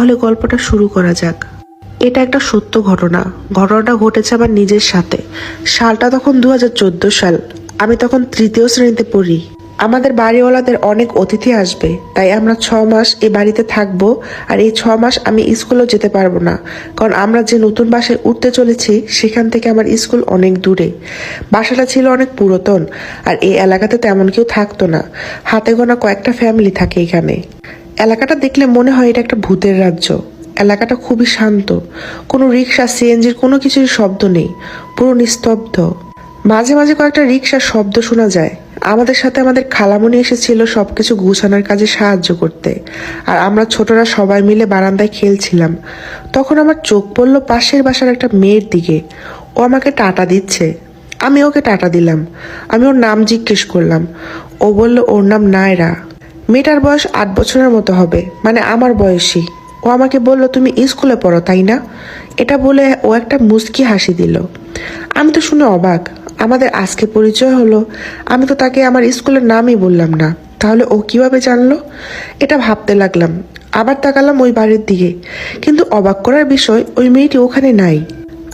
তাহলে গল্পটা শুরু করা যাক। এটা একটা সত্য ঘটনা। ঘটনাটা ঘটেছে আমার নিজের সাথে। সালটা তখন 2014 সাল। আমি তখন 3য় শ্রেণীতে পড়ি। আমাদের বাড়িওয়ালাদের অনেক অতিথি আসবে, তাই আমরা 6 মাস এই বাড়িতে থাকবো। আর এই 6 মাস আমি স্কুলেও যেতে পারবো না, কারণ আমরা যে নতুন বাসায় উঠতে চলেছি সেখান থেকে আমার স্কুল অনেক দূরে। বাসাটা ছিল অনেক পুরাতন, আর এই এলাকাতে তেমন কেউ থাকতো না। হাতে গোনা কয়েকটা ফ্যামিলি থাকে এখানে। এলাকাটা দেখলে মনে হয় এটা একটা ভূতের রাজ্য। এলাকাটা খুবই শান্ত, কোনো রিক্সা সিএনজির কোনো কিছুর শব্দ নেই, পুরো নিস্তব্ধ। মাঝে মাঝে কয়েকটা রিক্সার শব্দ শোনা যায়। আমাদের সাথে আমাদের খালামণি এসেছিল সবকিছু গুছানোর কাজে সাহায্য করতে, আর আমরা ছোটরা সবাই মিলে বারান্দায় খেলছিলাম। তখন আমার চোখ পড়ল পাশের বাসার একটা মেয়ের দিকে। ও আমাকে টাটা দিচ্ছে। আমি ওকে টাটা দিলাম। আমি ওর নাম জিজ্ঞেস করলাম। ও বলল ওর নাম নায়রা। মেয়েটার বয়স 8 বছরের মতো হবে, মানে আমার বয়সী। ও আমাকে বলল, তুমি স্কুলে পড়ো তাই না? এটা বলে ও একটা মুচকি হাসি দিল। আমি তো শুনে অবাক। আমাদের আজকে পরিচয় হলো, আমি তো তাকে আমার স্কুলের নামই বললাম না, তাহলে ও কিভাবে জানলো? এটা ভাবতে লাগলাম। আবার তাকালাম ওই বাড়ির দিকে, কিন্তু অবাক করার বিষয় ওই মেয়েটি ওখানে নাই।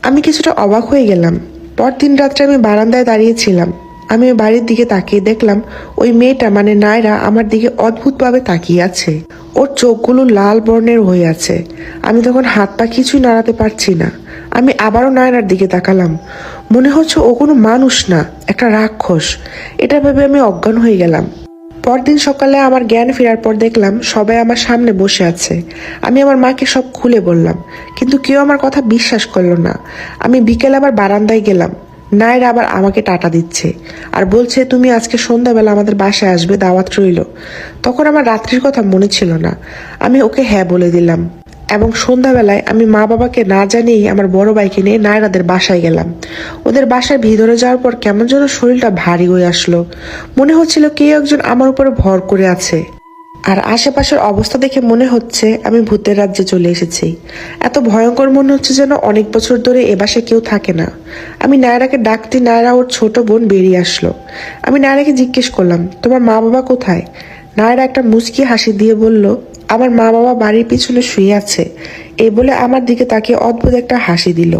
আমি কিছুটা অবাক হয়ে গেলাম। পরদিন রাত্রে আমি বারান্দায় দাঁড়িয়েছিলাম। আমি ওই বাড়ির দিকে তাকিয়ে দেখলাম ওই মেয়েটা মানে নায়রা আমার দিকে অদ্ভুতভাবে তাকিয়ে আছে। ওর চোখগুলো লাল বর্ণের হয়ে আছে। আমি তখন হাত পা কিছুই নাড়াতে পারছি না। আমি আবারও নায়রার দিকে তাকালাম। মনে হচ্ছে ও কোনো মানুষ না, একটা রাক্ষস। এটা ভেবে আমি অজ্ঞান হয়ে গেলাম। পরদিন সকালে আমার জ্ঞান ফেরার পর দেখলাম সবাই আমার সামনে বসে আছে। আমি আমার মাকে সব খুলে বললাম, কিন্তু কেউ আমার কথা বিশ্বাস করলো না। আমি বিকেলে আবার বারান্দায় গেলাম। নায়রা আবার আমাকে টাটা দিচ্ছে আর বলছে, তুমি আজকে সন্ধ্যাবেলা আমাদের বাসায় আসবে, দাওয়াত রইল। তখন আমার রাত্রির কথা মনে ছিল না। আমি ওকে হ্যাঁ বলে দিলাম, এবং সন্ধ্যাবেলায় আমি মা বাবাকে না জানিয়েই আমার বড় ভাইকে নিয়ে নায়রাদের বাসায় গেলাম। ওদের বাসার ভিতরে যাওয়ার পর কেমন যেন শরীরটা ভারী হয়ে আসলো। মনে হচ্ছিল কেউ একজন আমার উপরে ভর করে আছে। আর আশেপাশের অবস্থা দেখে মনে হচ্ছে আমি ভূতের রাজ্যে চলে এসেছি। এত ভয়ঙ্কর মনে হচ্ছে যেন অনেক বছর ধরে এ বাসায় কেউ থাকে না। আমি নায়রাকে ডাকতে নায়রা ওর ছোট বোন বেরিয়ে আসলো। আমি নায়রাকে জিজ্ঞেস করলাম, তোমার মা বাবা কোথায়? নায়রা একটা মুচকি হাসি দিয়ে বলল, আমার মা বাবা বাড়ির পিছনে শুয়ে আছে। এই বলে আমার দিকে তাকিয়ে অদ্ভুত একটা হাসি দিল।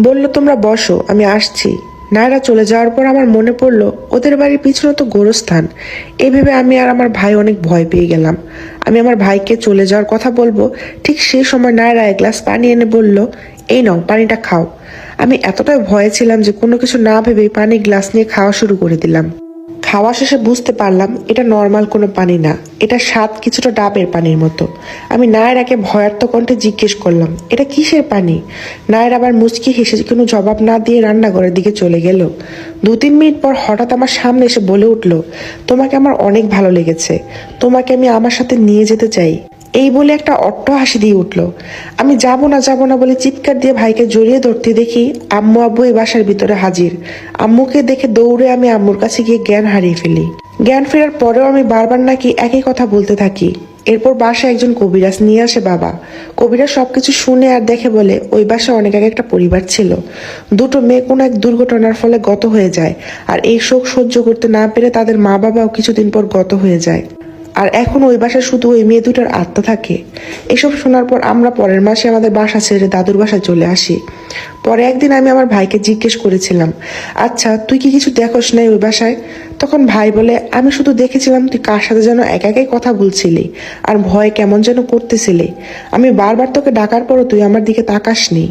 বলল, তোমরা বসো, আমি আসছি। নায়রা চলে যাওয়ার পর আমার মনে পড়লো ওদের বাড়ির পিছনে তো গোরস্থান। এই ভেবে আমি আর আমার ভাই অনেক ভয় পেয়ে গেলাম। আমি আমার ভাইকে চলে যাওয়ার কথা বলবো, ঠিক সেই সময় নায়রা এক গ্লাস পানি এনে বলল, এই নাও, পানিটা খাও। আমি এতটাই ভয়ে ছিলাম যে কোনো কিছু না ভেবেই পানি গ্লাস নিয়ে খাওয়া শুরু করে দিলাম। খাওয়া শেষে বুঝতে পারলাম এটা নর্মাল কোনো পানি না, এটা স্বাদ কিছুটা ডাবের পানির মতো। আমি নায়রাকে ভয়ার্থ কণ্ঠে জিজ্ঞেস করলাম, এটা কিসের পানি? নায়রা আবার মুচকি হেসে কোনো জবাব না দিয়ে রান্নাঘরের দিকে চলে গেল। 2-3 মিনিট পর হঠাৎ আমার সামনে এসে বলে উঠল, তোমাকে আমার অনেক ভালো লেগেছে, তোমাকে আমি আমার সাথে নিয়ে যেতে চাই। এই বলে একটা অট্ট হাসি দিয়ে উঠলো। আমি যাবো না বলে চিৎকার দিয়ে ভাইকে জড়িয়ে ধরতে দেখি আম্মু আব্বু এই বাসার ভিতরে হাজির। আম্মুকে দেখে দৌড়ে আমি আম্মুর কাছে গিয়ে জ্ঞান হারিয়ে ফেলি। জ্ঞান ফেরার পরেও আমি বারবার নাকি একই কথা বলতে থাকি। এরপর বাসায় একজন কবিরাজ নিয়ে আসে বাবা। কবিরাজ সবকিছু শুনে আর দেখে বলে, ওই বাসায় অনেক আগে একটা পরিবার ছিল। 2টো মেয়ে কোনো এক দুর্ঘটনার ফলে গত হয়ে যায়, আর এই শোক সহ্য করতে না পেরে তাদের মা বাবাও কিছুদিন পর গত হয়ে যায়। আর এখন ওই বাসায় শুধু ওই মেয়ে দুটার আত্মা থাকে। এসব শোনার পর আমরা পরের মাসে আমাদের বাসা ছেড়ে দাদুর বাসায় চলে আসি। পরে একদিন আমি আমার ভাইকে জিজ্ঞেস করেছিলাম, আচ্ছা তুই কি কিছু দেখোস নাই ওই বাসায়? তখন ভাই বলে, আমি শুধু দেখেছিলাম তুই কার সাথে যেন একাই কথা বলছিলি আর ভয় কেমন যেন করতেছিলি। আমি বারবার তোকে ডাকার পরও তুই আমার দিকে তাকাসনি।